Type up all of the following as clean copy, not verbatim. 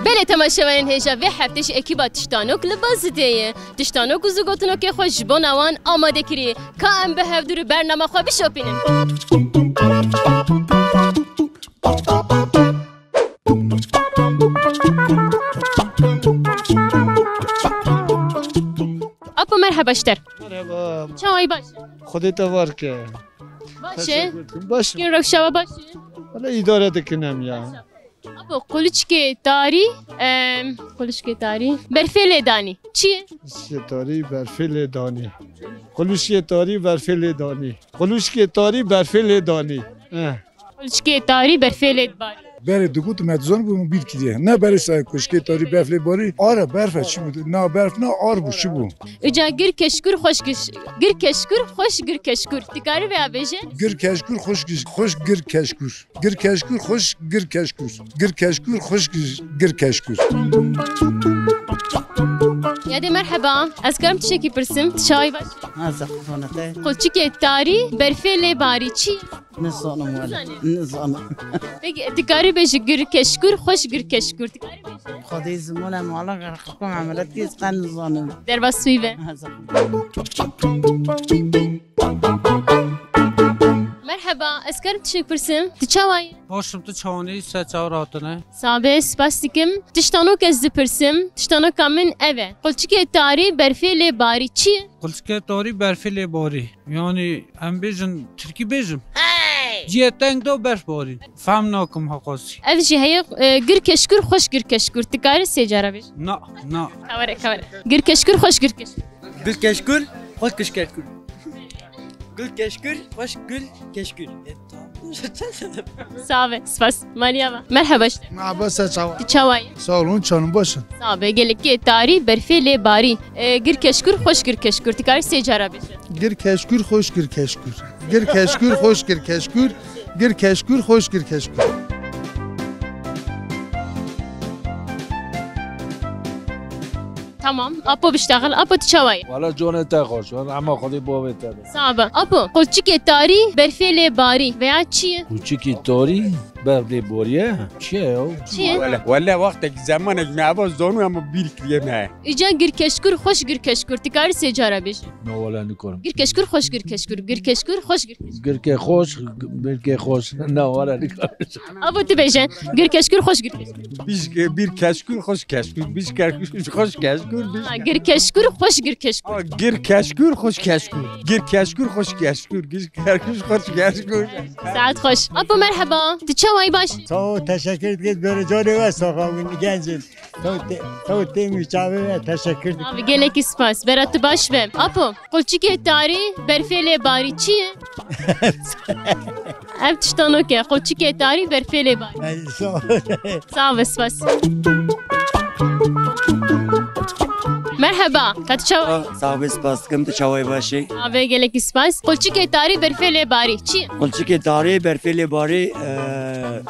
بله تماشاوین هجا و هفتش اکیبا تشتانوک لباس دیه تشتانوک و زگوتنو که خوش بون اوان آماده کری که ام به هفدور برنامه خواه بشوپینن اپا مرحبا اشتر مرحبا چاوی باشه خودت وار که باشه باشه این رکشاوا باشه حالا اداره دکنم یا اپا قلچکی تاری برفیل دانی چیه؟ شتاری برفیل دانی قلوش تاری برفیل دانی قلوش تاری برفیل دانی قلچکی تاری برفیل باری بله دوگوت مدزان بودم بید کدیه نه برای سای کشکی تاری برفلی باری آره برفه چی بود نه برف نه آر بود چی بود اجا گر کشکور خوش گر کشکور خوش گر کشکور تکاری بیا بیشه گر کشکور خوش گر کشکور گر کشکور خوش گر کشکور گر کشکور خوش گر کشکور یادی مرحبا از کارم تشکی پرسم تشای باش هذا خفنته قلچکی تاری برفیل باری چی؟ نصانم ولا نصانم بگی تکاری بیشه گر کشکور خوش گر کشکور تکاری بیشه خدي زمونا معلق رقم عملت كيس قان نصانم در باز سویبه هذا مرحبا از کارم تشکی پرسم تشاوی باشم تو چوانی سه چهار هاتنه سابه سپاس دیکم تشتانو که از پرسم تشتانو کامن اوه قلچکی تاری برفیل باری چیه؟ قلچکه تاری برفی باری یعنی ام بیجن ترکی بیجم جیه تنگ دو برف باری فهم ناکم حقاسی او جی هیا گر کشکور خوش گر کشکور تکاری سیجاره بیش نه نه کوره گر کشکور خوش گر کشکور Gül keşkül, hoş kış keşkül. Gül keşkül, hoş gül keşkül. سابه سپاس مانیاما مرحبا اشتر عباس چاوا تشاوی سالون چانم باشه سابه گلکی تاری برفیل باری گر کشکور خوش گر کشکور تکاری سیجاره بیش گر کشکور خوش گر کشکور گر کشکور خوش گر کشکور گر کشکور خوش گر کشکور تمام اپو بشتغل اپو تشاوی والا جونت خوش اما خودی بابت سابه اپو قلچکی تاری برفیل باری ویا چیه؟ کوچیکی تاری برفلی بوریه چیه او چیه؟ Valla vakti zamanı meyve zonu ama bir kıyım ایجا گر کشکور خوش گر کشکور تکاری سیجاره بیش نه والا نکنم گر کشکور خوش گر کشکور گر کشکور خوش گر کشکور گرکه خوش برکه خوش نه والا نکنم اپو تو بیشه گر کشکور خوش گر کشکور Bir keşkül, hoş keşkül. Bir keşkül, hoş keşkül. گر کشکور خوش گر کشکور Gir keşkül, hoş keşkül. Gir keşkül, hoş keşkül. Gir keşkül, hoş keşkül. ساعت خوش اپو مرحبا تشاوی باش تو تشکر دید بر جانی و ساقاوین گنجین تو تیمی چاوی و تشکر دید abi gelek ispas berat baş ve apo قلچکی تاری برفیل باری چیه؟ اف تشتانو که قلچکی تاری برفیل باری ساو اسپاس مرحبا کاتشاو Sağbes baskım da çavay başı. abi gelek ispas قلچکی تاری برفیل باری چیه؟ Kulçiki tarihi berfeli bari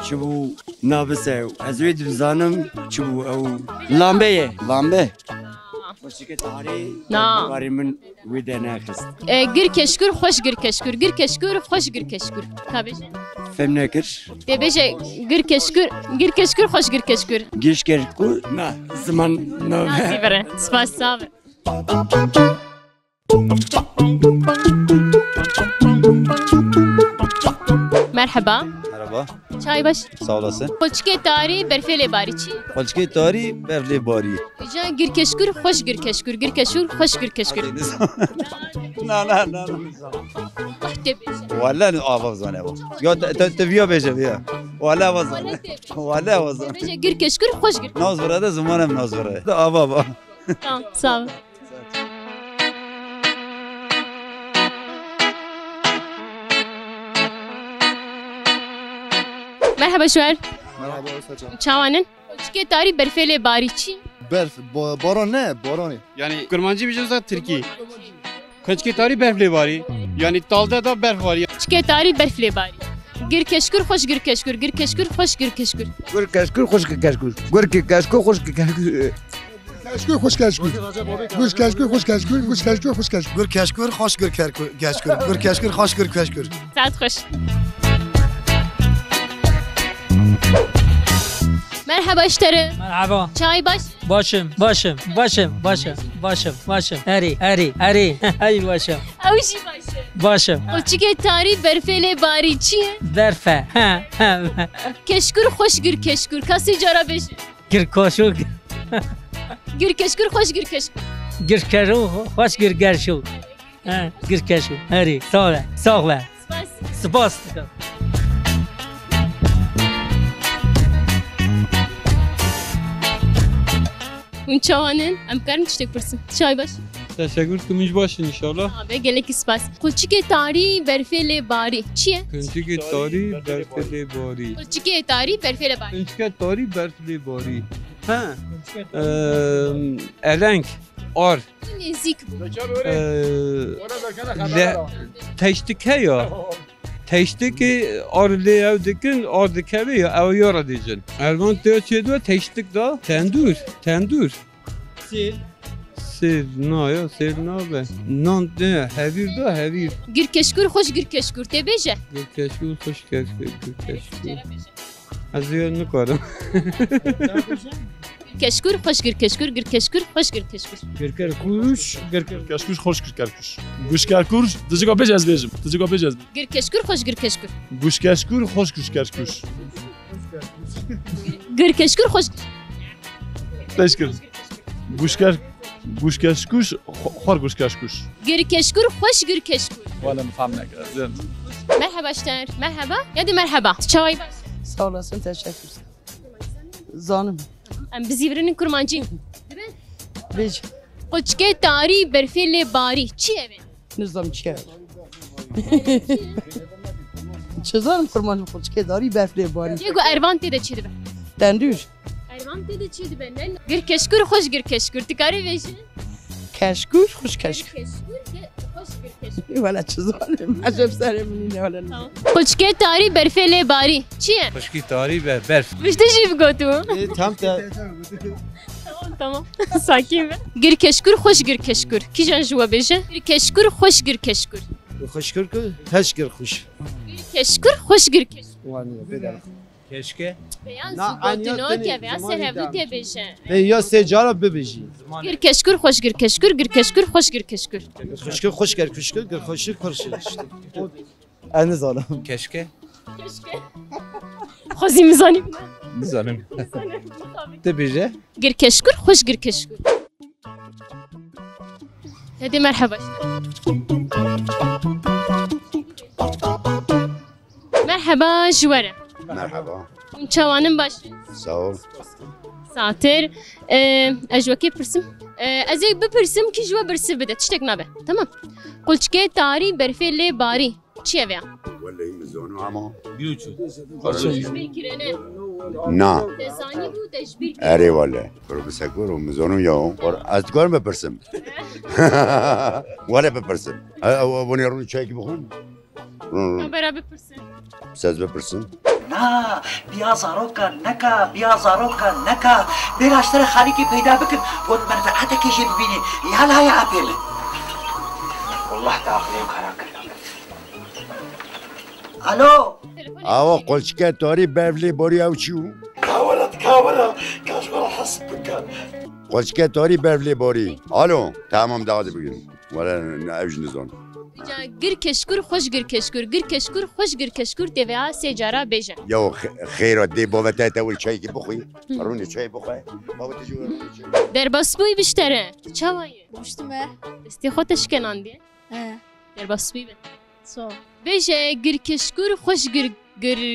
çubu nabıse. Ezvi düzanım çubu lambeye. Lambe. Kulçiki tarihi Na. barimin videne kız. گر کشکور خوش گر کشکور گر کشکور خوش گر کشکور کابش Femnekir. de beje گر کشکور خوش گر کشکور Giriş kerku na zaman na. sivere spas sav merhaba Merhaba, çay baş sağ olasın. قلچکی تاری برفیل باری چی؟ Kolçki tari berli bari. ایجا گر کشکور خوش گر کشکور گر کشکور خوش گر کشکور Na. وقت بیشه Valla avaz zane bu. Ya teviya beje ya. Valla avaz zane. Valla avaz zane. بیشه گر کشکور خوش گر Naz burada zamanım naz burada. Ava. tamam sağ ol Merhaba Şuer. مرحبا استاد Çavanın. قلچکی تاری برفیل باری چی؟ برف باران نه بارانی Yani kurmancı bir da Türkiye. Kaçki tari berfli bari. Yani dalda da berf var. قلچکی تاری برفیل باری Gir keşkür hoş gir keşkür. Gir keşkür hoş gir keşkür. Gür keşkür hoş keşkür. Gür keşkür hoş keşkür. Keşkür hoş keşkür. Gür keşkür hoş keşkür. Gür keşkür hoş keşkür. Gür keşkür hoş gür keşkür. Gür keşkür hoş gür keşkür. Saat hoş. Merhaba işleri. Merhaba. Çay baş. Başım. Eri. Hayır başım. Avşi başı. Başım. Kulçike tarih berfele bari çiye? Berfe. Keşkür hoş gir keşkür. Kasi cara beş. Gir koşu. Gir keşkür hoş gir keşkür. Gir keru. Hoş gir gerşu. Gir keşu. Eri. Sağ ol. Spas. Hün çavanın em karin tiştek pırsın. Çay baş. Teşekkür kımış başın inşallah. Abi gelek ispas. Kulçike tarih berfele bari çiye? Kunçike tarih berfeli bari. Kulçike tarih berfele bari. Kunçike tarih berfeli bari. Ha. Elenk. Ar. Nezik bu. Teştik ya. Teştik arlı evdikin ardıkevi ya ev yara diyeceksin. Elvan diyor çedve teştik da tendur. Sil na ya sil na be. Nan ne hevir da hevir. Gir keşkür hoş gir keşkür te beje. Gür keşkür hoş keşkür. Az yer ne kadar. Keşkür hoş gir keşkür. Gir keşkür hoş gir keşkür. Gir kuş, gir keşkür, hoş gir keşkür. Guş kerkur, dıcık apacağız bejim. Dıcık apacağız. Gir keşkür hoş gir keşkür. Guş keşkür, hoş gir keşkür. Gir keşkür hoş. Teşekkür. Guş keşkür, hor guş keşkür. Gir keşkür hoş gir keşkür. Valla mı ne kadar? Merhaba işler. Merhaba. Ya da merhaba. Çay baş. Sağ olasın, teşekkür. Zanım. Em bizivrenin kurmancıyım. Bej. Kulçike tarih berfele bari çiye be? Nizam çiğer. Çizanım kurmanım koçke dari berfle bari. Yego ervan te de çedi be. Dendür. Ervan te de çedi be. Gir keşkür hoş gir keşkür. Tikari beşi. Keşkür, hoş keşkür. Keşkür hoş gir keşkür. Valla çizanım. Acaba seremin ne valla. Kulçike tarih berfele bari çiye? Hoşki tarih ve berf. Vişte jiv gotu. Tamam. Sakin be. Gir keşkür hoş gir keşkür. Kijan jua beje? Gir keşkür hoş gir keşkür. Hoş keşkür, hoş gir hoş. Gir keşkür hoş gir keşkür. Keşke. Beyan zugotino ke veya serhevdu te beje. Ya secara bebeji. Gir keşkür hoş gir keşkür. Gir keşkür hoş gir keşkür. Keşke hoş gir keşkür, gir hoş işte. En zalim. Keşke. Keşke. Xozi mizani. Zalim. Tebeje. Gir keşkür hoş gir keşkür. Hadi merhaba. Merhaba jwara. Merhaba. Çavanın baş. Sağ ol. Saatler. Ajwaki pırsim. Azek bipırsim ki jwa birsi bide. Tiştek nabe. Tamam. Kulçke tarih berfele bari. Çiye veya? Vallahi mizonu ama. Teşbir kirene. Na. Tezani bu teşbir kirene. اره واله برو بسکر و مزانو یا اور از کار بپرسم ولی بپرسم ونی رو چای کی بخون Beraber pırsim. ساز بپرسم نه بیا زاروکا نکا بیا زاروکا نکا بیراشتر خالی کی پیدا بکن و منفعت کشی ببینی یالا یا اپیل والله داخلی کارا کردم الو آوا قلچکه تاری بفلی باری او چیو کاورا کاش برا حسب بکن قلچکه تاری بفلی باری الو تمام داده بگیر ولی اوج نزان Gir keşkür hoş gir keşkür. Gir keşkür hoş gir keşkür te veya secara beje. یا خیر دی بابت تا ول چای کی بخوی رونی چای بخوی بابت جو Derbasbuy biştere. Çavayı. Müştüme. İsti xoteş kenandi. He. Derbasbuy be. So. Beje gir keşkür hoş gir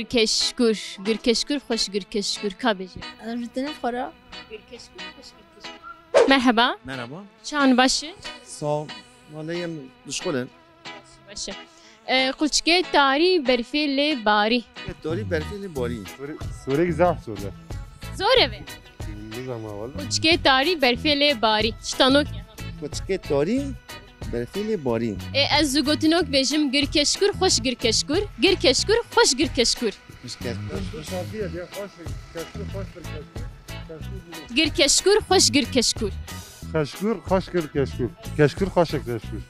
keşkür. Gir keşkür hoş gir keşkür ka beje. Rütene fara. Gir keşkür hoş gir keşkür. Merhaba. Merhaba. Çan başı. Sağ ol. Vallahi meşgulüm. Başı. Kulçke tarih berfele bari. Dori berfeli bari. Soru güzel soru. Zor eve. Ne zaman valla? Kulçke tarih berfele bari. Ştanok. Kulçke dori برفیل باری از زوگوتنوک بجم گرکشکور خوش گرکشکور گرکشکور خوش گرکشکور گرکشکور خوش گرکشکور کشکور خوش کشکور کشکور خوش کشکور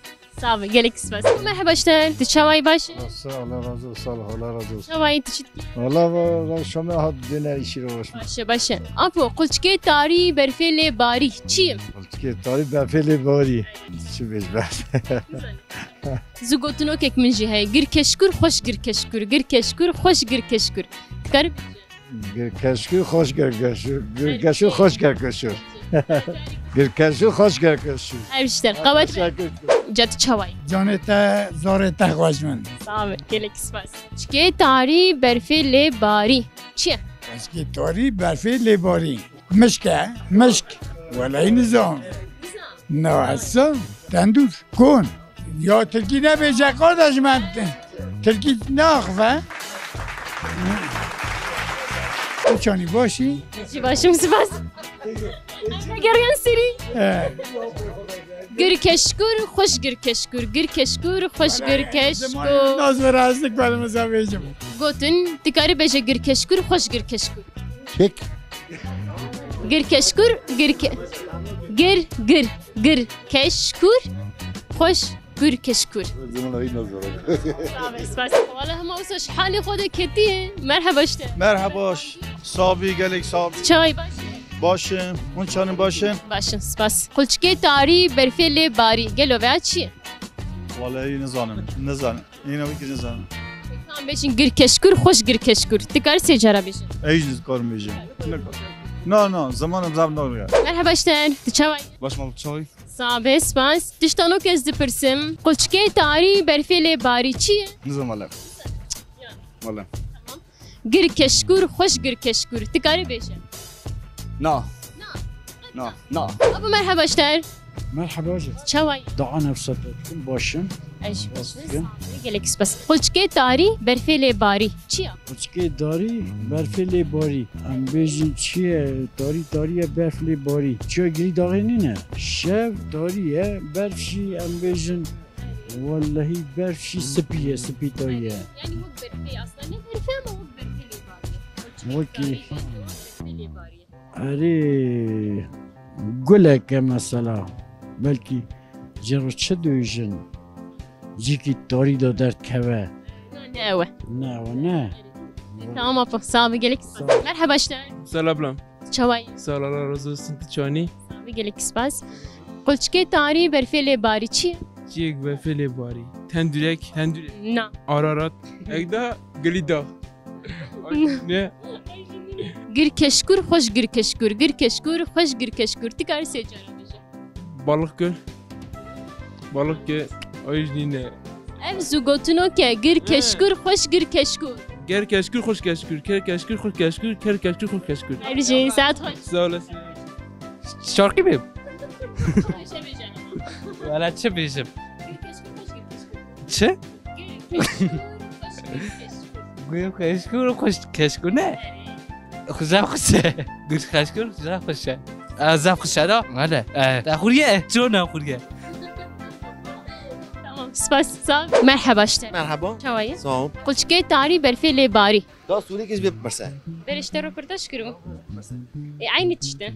sağ ol gelek spas merhaba işte tçavay baş Allah razı olsun Allah razı olsun çavay tçit Allah şoma hat döner işi roş başı apo qulçke tari berfele bari çi qulçke tari berfele bari çi bejber zugotno kek min jihe girkeşkur hoş girkeşkur girkeşkur hoş girkeşkur tkarib girkeşkur hoş girkeşkur girkeşkur hoş girkeşkur girkeşkur hoş girkeşkur her işler qavat jat çavay جانتا زارتا خوشمن sağ ol gelek spas çke tari berfele bari çi اسکی تاری برفی لیباری مشکه مشک ولی نظام نه اصلا تندور کن یا ترکی نبیجه قادش من ترکی ناخفه چانی باشی؟ چی باشم سپاس گریان سری گرکشکور خوش گرکشکور گرکشکور خوش گرکشکور ناز و رازدک بالمزا بیجم گوتن تکاری بیجه گرکشکور خوش گرکشکور چک گرکشکور گرکشکور خوش گرکشکور والله هم اوسش حالی خود کتیه مرحبا شته مرحباش صابی گلک صابی چای باش باشم اون چانم باشم باشن سپاس قلچکه تاری برفل باری گلو و چیه والله نزانم اینو بگی نزانم tam beşin girkeşkur hoş girkeşkur tikar secara beşin ایجنز کار میجم نه زمانم زب نمیگه merhaba şten tçavay باش مال چای sabe spas tiştano kez dipirsim qulçke tari berfel bari çiye نزانم والله girkeşkur hoş girkeşkur tikar beşin نه abu merhaba şten مرحبا جد tçavay دعا نفساتكم باشم ايش gelek spas qulçke tari berfel bari çiye Uçke dari berfeli bari. Am bejin çiye dari berfeli bari. Çiye gri dağı ne? Şev dari berfşi am bejin vallahi berfşi spiye spi dariye. yani bu berfel aslında ne berfel ama bu berfel bari Okey. Arı gülek mesela belki cerçe döyjin. Ciki dari da dert keve. ne Ne. tamam apa sabi gelek merhaba şten سلام tçavay سال الله رضا سنت چانی sabi gelek spas qulçke tari berfel bari çiye چیک و فعل باری تندورک نه آرارات اگدا گلیدا نه girkeşkur hoş girkeşkur girkeşkur hoş girkeşkur tikar secara beşin balık göl balık göl oyunine ev zugotunu ke girkeşkur hoş girkeşkur ger keşkür hoş keşkür ker keşkür hoş keşkür ker keşkür hoş keşkür her şey saat hoş sağ olasın şarkı mıyım? Valla çe bizim çe? Gür keşkür hoş keşkür ne? Güzel hoşe gür keşkür güzel hoşe azap hoşe da valla Huriye çona Huriye سپاس سال مرحبا شتن مرحبا چوایی سلام قلچکه تاری برفل باری دا سوری کس بیب برسه برشته رو پرتش کرو عینی تشتن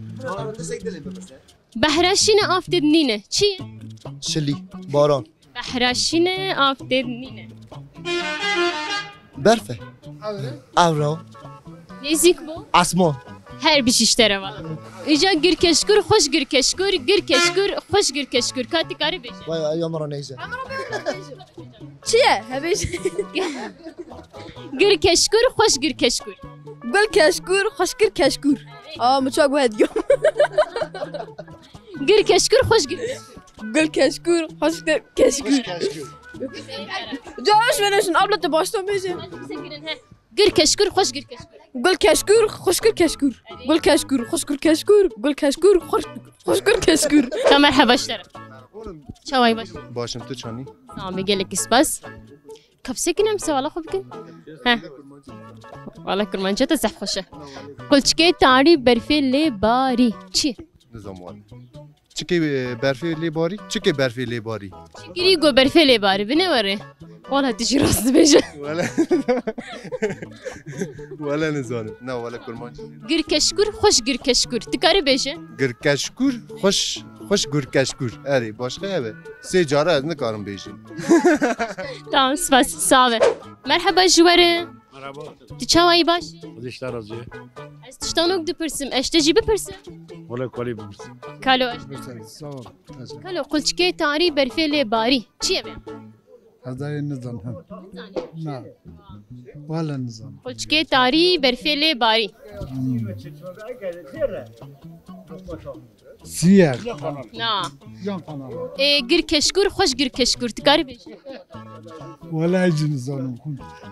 بهراشین آفتد نینه چی؟ شلی باران بهراشین آفتد نینه برفه اورا نزیک بو اسمان her bir şiştere var. İca girkeşkur, hoş girkeşkur, girkeşkur, hoş girkeşkur. Kati karı beşe. Vay ayamara neyse. چیه؟ هبیش Girkeşkur, hoş girkeşkur. گل کشکور خوشگر کشکور مچاق باید گم Girkeşkur, hoş girkeşkur. گل کشکور خوشگر کشکور جاش ونشون ابلت باشتم میشه Girkeşkur, hoş girkeşkur. گل کشکور خوشگر کشکور گل کشکور خوشگر کشکور گل کشکور خوشگر کشکور Ka merhaba işlere. Çavay baş. باشم تو چانی Tamam gelek ispas. Kapsekin hem sevala خوبkin. Ha. Valla kurmanca da zaf خوشه. Kulçke tari berfil bari. Çi? نظام والله Çiki berfi li bari. Çiki berfi li bari. گری گو برفلی باری بینه وره والا تیجی راست بشه ولا نزانم. نه ولا کرمانجی. گر کشکور خوش گر کشکور تکاری بشه گرکشکور خوش گرکشکور. اری başka evet. سه جاره از نکارم بیشیم. tamam spas sağ merhaba jwere Merhaba. ti çavayı baş Dişler razı. ez tiştanok dipirsim eşte jî bipirsim Valla kali bilirsin. kalo Sağ ol. kalo qulçke tarî berfê bari çiye be Hazayı nizam hem. Ne? Valla nizam. qulçke tarî berfê bari Siyah. na Yan kanal. gir keşkur hoş gir keşkur tükari beş Valla hiç nizamım.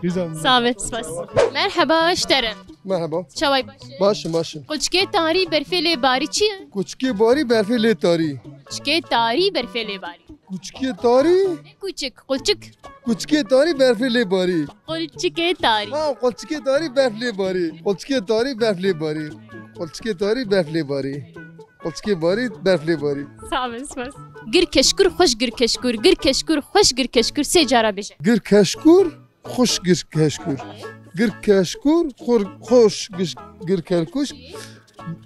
Nizam. Sabit spas merhaba iştere Merhaba. çavay baş Başım. qulçke tarî berfê bari çiye Kuçki bari berfi le tari. qulçke tarî berfê bari Kuçki tari. küçük qulçuk Kuçki tari berfi le bari. qulçke tarî Ha kuçki tari berfi le bari. Kuçki tari berfi le bari. Kuçki tari berfi le bari. Kuçki bari berfi le bari. Sabit spas gir keşkur hoş gir keşkur gir keşkur hoş gir keşkur se cara beş Gir keşkur. Hoş gir keşkur. Gir keşkur. Hoş gir kerkuş.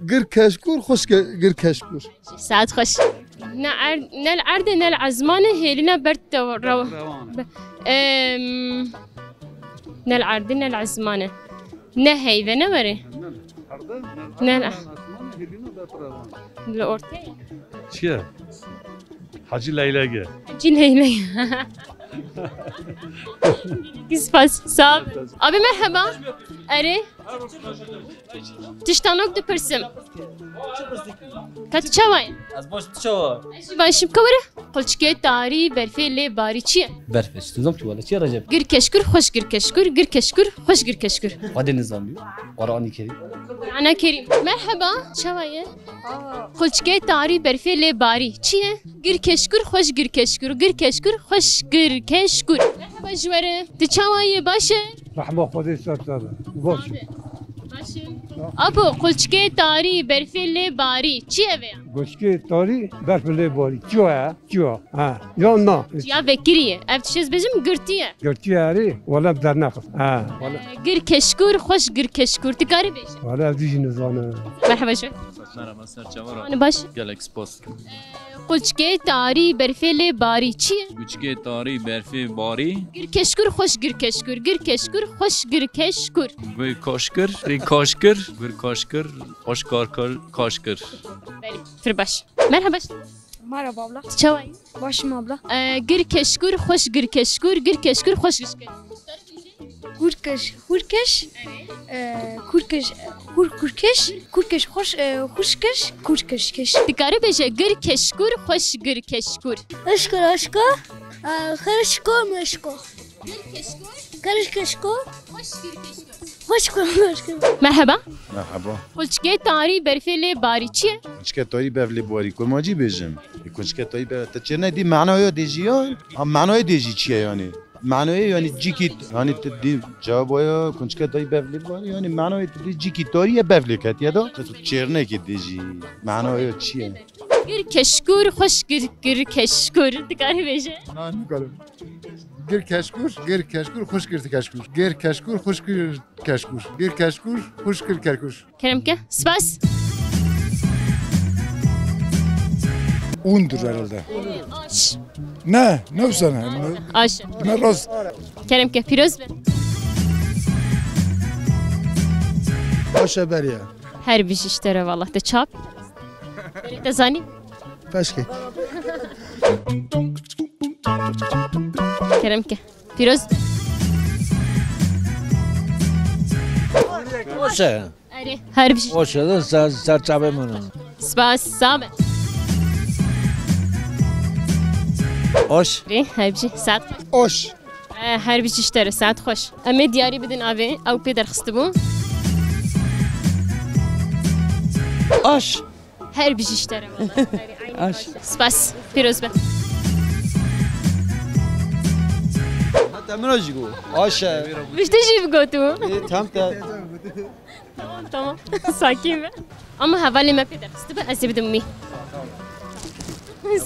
Gir keşkur. Hoş gir keşkur. ساعات خش نل عرض نل عزمانه هيلنا برت رو نل عرض نل عزمانه نهي ذا نوري نل الأورتي چیه؟ حاجی لیلگه جين هيلي كيس صعب أبي مرحبا أري تشتانوك دبرسم كاتو چاوين از باش چاوا باشم كوره قلچكي تاري برفي لي باري چيه برفش نظام تو ولا چی رجب گیر کشکور خوش گیر کشکور گیر کشکور خوش گیر کشکور قد نظامی قرآنی کریم أنا كريم مرحبا شوايه قلچكي تاري برفي لي باري چيه گیر کشکور خوش گیر کشکور گیر کشکور خوش گیر کشکور مرحبا جوره تشوايه باشه Rahma Kodi Sartar. Boş. Apo قلچكي تاري برفي لي باري چيه ويا Goşki tari berfili bari. Kyo ya? Kyo. Ha. Ya na. يا فكريه افتشز بجم گرتيه Görtü yari. Valla dernakız. Ha. Valla. گیر کشکور خوش گیر keshkur تکاری بیش Valla dijini zanı. مرحبا شو Merhaba Serçavara. أنا باش Gel Expos. قلچكي تاري برفي لي باري چيه Üçge tari berfi bari. گیر کشکور خوش گیر کشکور گیر کشکور خوش گیر کشکور Gül koşkır. Ri koşkır. Gül koşkır. Hoş korkul koşkır. بله فر باش مرحبا Merhaba abla. چاوي Başım abla. گیر کشکور خوش گیر کشکور گیر کشکور خوش کشکور Hurkeş. Kurkeş. Hoşkeş. Kurkeş. تکاری بیش گیر کشکور خوش گیر کشکور Aşko. Karışko meşko. Karışko. Hoşko. مرحبا مرحبا. قلچكي تاري برفي لي باري چيه Kuçke tari berfi bari. Kurmancı بیشیم. Kuçke tari berfi. Ta çene di manaya dejiyan. Am manaya deji çiye yani. Manaya yani cikit. Yani di cevabaya kuçke tari berfi bari. Yani manaya di cikit tariye berfi kat ya da. Tu çerne ki deji. Manaya çiye. گیر کشکور خوش گیر کشکور تکاری بیش Ne kalır? Gir keşkur, hoş gir keşkur. Gir keşkur, hoş gir keşkur. Gir keşkur, hoş gir keşkur. كلام كه سباس Undur herhalde. آش Ne sana? آش Ne rast? كلام كه فيروز بن Aşağı beriye. هر بیش اشترى والله تشاب تزاني Peşke. كلام كه فيروز باشه أري هر بیش باشه ده سرچابه منم سباس سامع آش ري هر بیش ساعت Oş. هر بیش اشترى ساعت خوش أمي دياري بدن أبي أو بيدر خستبو آش هر بیش اشترى آش سباس فيروز بن تمرج گو آشه مش تجي بقوتو تام tamam sakin be ama havale ما بيقدر استبقى أسيب دمي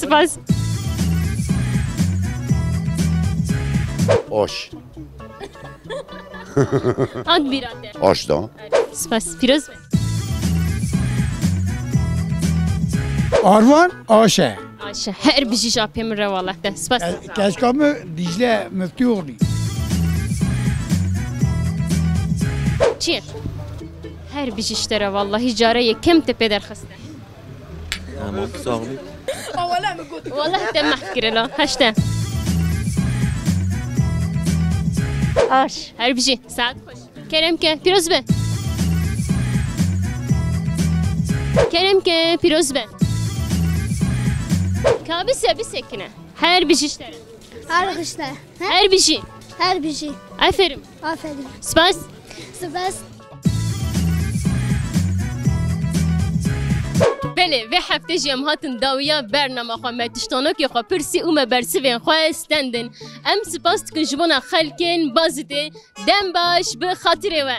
سپاس آش آد بیراده آش دا سپاس پیروز به آروان آشه آشه هر بیجی جاپی من رو والله ده سپاس کشکام دیجله مفتوغ چیه؟ هر بیجی اشتره والله جاره یکم تپه در خسته اما ساغلی والله ده محکره لا هشته آش هر بیجی ساعت خوش کرم که پیروز به کرم که پیروز به کابیس یا بیسکنه هر بیجی اشتره هر خشته هر بیجی هر بیشی aferin آفرین سپاس سپاس بله و هفته جیم هاتن داویا برنامه خو متشتانو که خو پرسی اومه برسوین خو استندن ام سپاس کن جبونا خلکن بازده دم باش به خاطره و